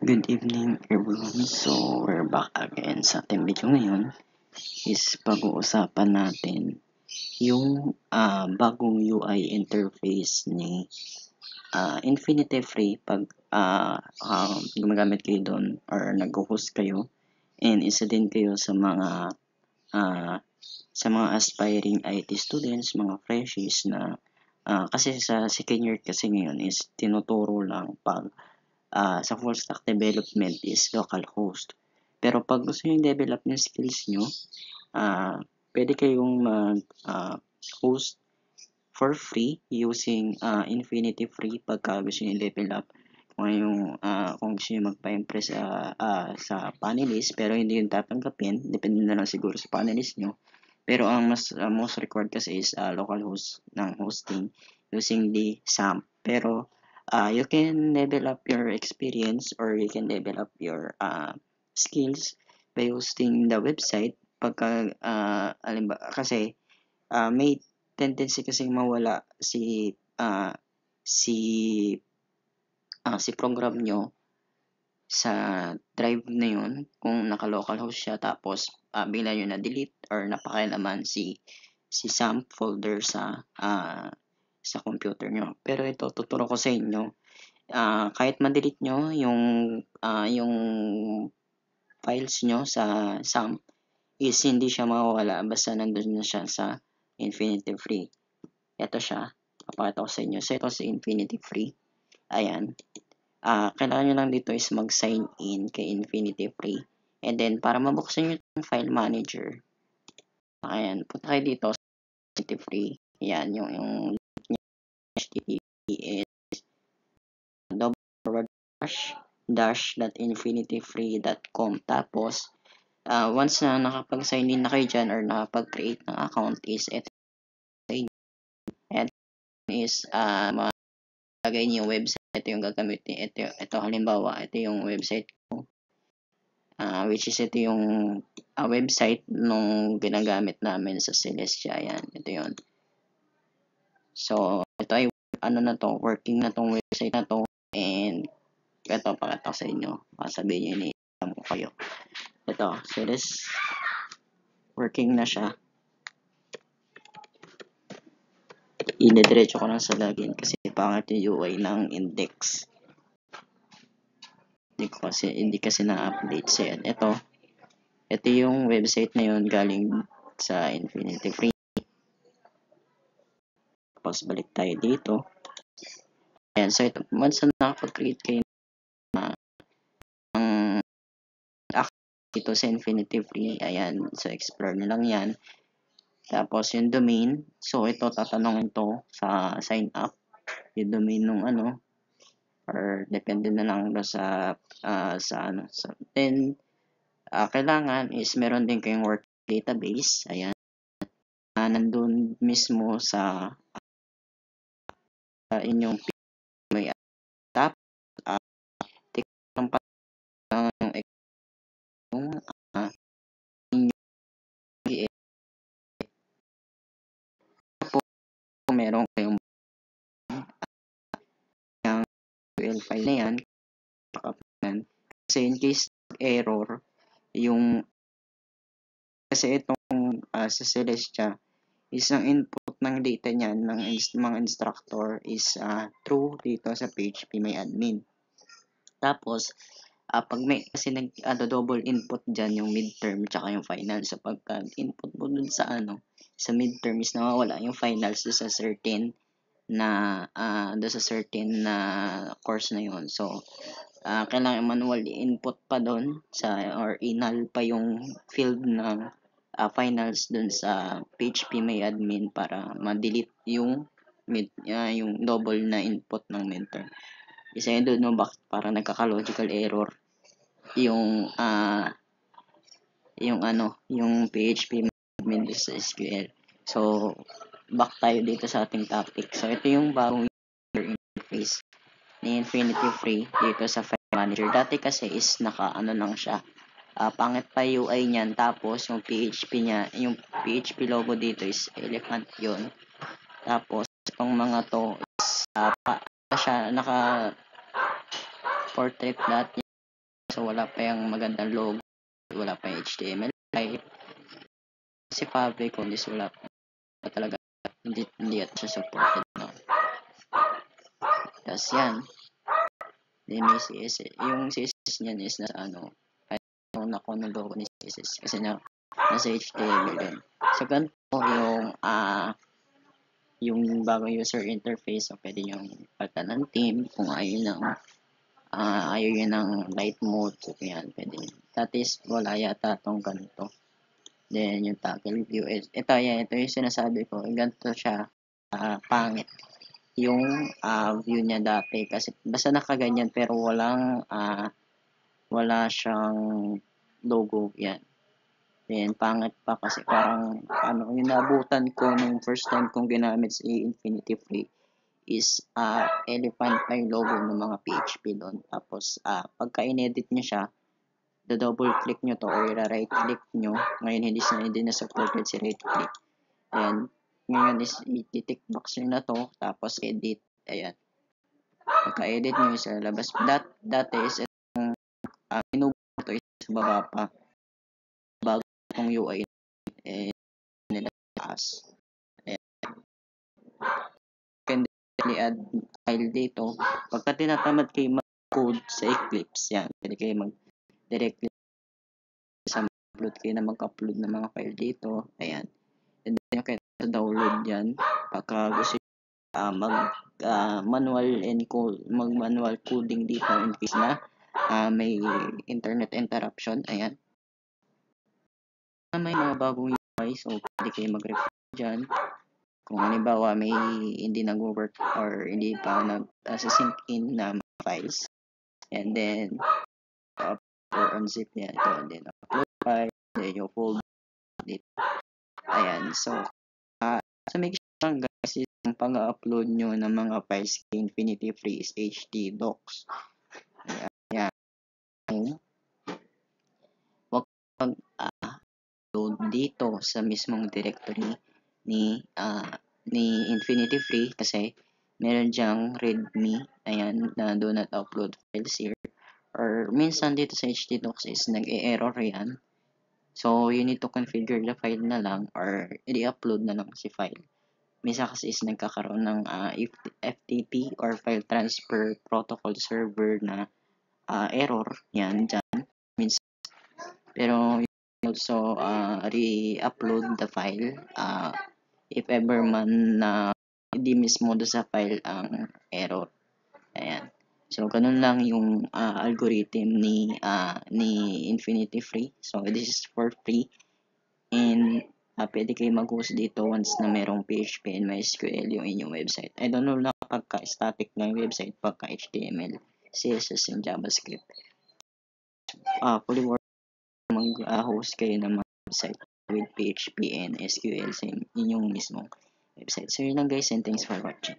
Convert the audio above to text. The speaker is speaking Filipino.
Good evening everyone. So we're back again sa ating video ngayon is pag-uusapan natin yung bagong UI interface ni Infinity Free pag gumagamit kayo doon or nag-host kayo, and isa din kayo uh, sa mga aspiring IT students, mga freshies na kasi sa second year kasi ngayon is tinuturo lang pag sa full stack development is localhost. Pero pag gusto nyo i-develop yung skills nyo, pwede kayong mag-host for free using Infinity Free pagka gusto nyo i-develop kung gusto nyo magpa-impress sa panelist, pero hindi yung tatanggapin, depende na lang siguro sa panelist nyo. Pero ang most required kasi is localhost ng hosting using the SAMP. Pero you can develop your experience or you can develop your skills by hosting the website pagka kasi may tendency kasing mawala si program nyo sa drive na yun kung naka-local host siya, tapos bigla nyo na-delete or napakailaman si SAMP folder sa computer nyo. Pero ito, tuturo ko sa inyo, kahit ma-delete nyo yung files nyo sa SAMP is hindi siya mawawala basta nandun na siya sa Infinity Free. Ito siya, papakita ko sa inyo. So ito si Infinity Free. Ayan. Kailangan nyo lang dito is mag-sign in kay Infinity Free. And then, para mabuksan nyo yung file manager, ayan, punta kayo dito sa Infinity Free. Ayan, yung HTTP is /dash.infinityfree.com. Tapos, once na nakapag-sign in na kayo dyan or nakapag-create ng account is ito sa inyo. And is, magagay niyo yung website. Ito yung gagamitin. Ito halimbawa, ito yung website ko. Which is ito yung website nung ginagamit namin sa Celestia. Ayan, ito yun. So, ito ay working na tong website na to, and ito, pakita ko sa inyo. Sabihin nyo, iniitam ko kayo. Ito, so this, working na siya. Inidiretso ko lang sa login kasi pangit yung UI ng index. Hindi kasi na-update siya. Ito yung website na yun galing sa Infinity Free. Tapos balik tayo dito. Ayan, so ito, once na nakapag-create kayo ng dito sa Infinity Free, ayan, so explore na lang yan. Tapos yung domain, so ito tatanungin to sa sign up, yung domain nung or depende na lang sa then kailangan is meron din kayong work database. Ayan, nandun mismo sa inyong may tap ng meron kayong yung file na yan, kasi in case error yung kasi itong sa Celestia is ang input ng data niyan ng mga instructor is true dito sa PHP may admin. Tapos pag may kasi double input dyan yung midterm tsaka yung final, so pagka input mo dun sa sa midterm is nawawala yung finals sa certain na course na yun. So kailangan manual input pa doon or inal pa yung field ng finals doon sa PHP may admin para ma-delete yung double na input ng midterm. Isa yun doon, no, para nagkaka-logical error yung yung PHP admin sa SQL. So back tayo dito sa ating topic. So ito yung bagong user interface ni Infinity Free dito sa file manager. Dati kasi is lang siya, pangit pa UI niyan, tapos yung PHP niya, yung PHP logo dito is elephant yon. Tapos itong mga to is siya naka portrait dot So, wala pa yung magandang logo, wala pa yung HTML5. Si Fabric is wala pa talaga, hindi at siya supported, no? Tapos yan, then may CSS. Yung CSS niyan is nasa ako ng logo ni CSS kasi nasa HTML yun. So, ganito yung bagong user interface. So, pwede nyo palitan ng theme kung ayaw yun ng light mode. So, yan, pwede. That is, wala yata itong ganito. Then, yung toggle view is, ito yung sinasabi ko. Ganito siya, pangit. Yung view niya dati. Kasi, basta nakaganyan, pero wala siyang logo. Yan. Then, pangit pa kasi parang, yung naabutan ko nung first time kong ginamit si Infinity Free is, elephant pa yung logo ng mga PHP doon. Tapos, pagka in-edit nyo siya, double click nyo to or right click nyo. Ngayon, hindi na supported si right click. Ayan. Ngayon is, i-tick box nyo na to. Tapos, edit. Ayan. Pagka-edit nyo sa labas. Dati is, minubo to is sa baba pa. Bago itong UI. Nila taas. Can add file dito. Pagka tinatamad kayo mag-code sa Eclipse, yan. Pwede kayo mag-directly sa upload kayo na mag-upload ng mga file dito. Ayan. And then, kayo download yan. Pagka gusto mag-manual coding dito in case na may internet interruption. Ayan. May mga bagong UI, so pwede kayo mag-refer dyan. Kung halimbawa may hindi nag-work or hindi pa nag-sync in na mga files. And then, or unzip yan ito. And then, upload file. Then, yung folder dito. Ayan. So make sure guys, yung pag-upload nyo ng mga files kay Infinity Free is htdocs. Ayan. Huwag pag-upload dito sa mismong directory ni Infinity Free kasi meron dyang readme, ayan, na do not upload files here, or minsan dito sa htdocs is nag-e-error yan. So, you need to configure the file na lang or i-upload na lang si file. Minsan kasi is nagkakaroon ng FTP or file transfer protocol server na error yan dyan. Minsan. Pero also re-upload the file if ever man na hindi mismo do sa file ang error. Ayan. So, ganun lang yung algorithm ni Infinity Free. So, this is for free. And pwede kayo mag-host dito once na merong PHP and MySQL yung inyong website. I don't know na pagka static na yung website, pagka HTML, CSS, and JavaScript. Fully work mag-host kayo ng mga website with PHP and SQL sa inyong mismong website. So, yun lang guys, and thanks for watching.